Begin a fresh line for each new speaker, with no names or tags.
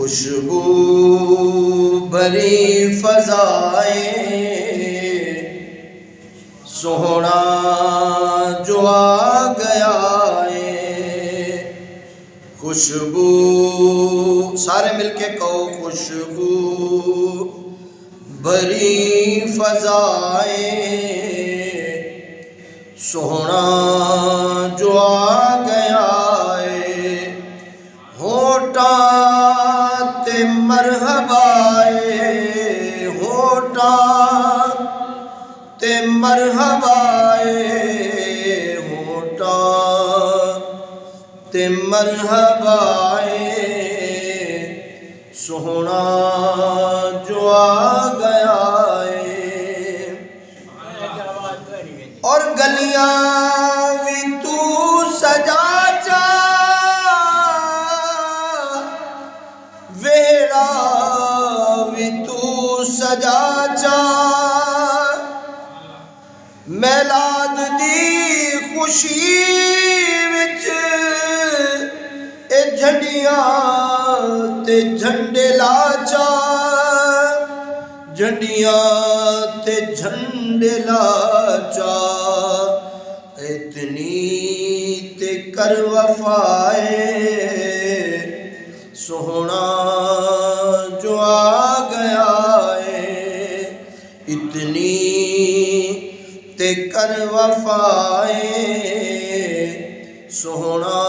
खुशबू भरी फजाएं सोहना जो आ गया है। खुशबू सारे मिलके कहो खुशबू भरी फजाएं सोहना जो आ गया है। होठा ते मरहबाए होठा ते मरहबाए होठा ते मरहबाए सोहना जो आ गया है। और गलियां भी तू सजा जा वेड़ा भी तू सजा जा मैलाद दी खुशी विच ए झंडियां ते झंडे ला जा झंडियां ते झंडे ला जा। इतनी ते कर वफाए सोहना जो आ गया है। इतनी ते कर वफाए सोहना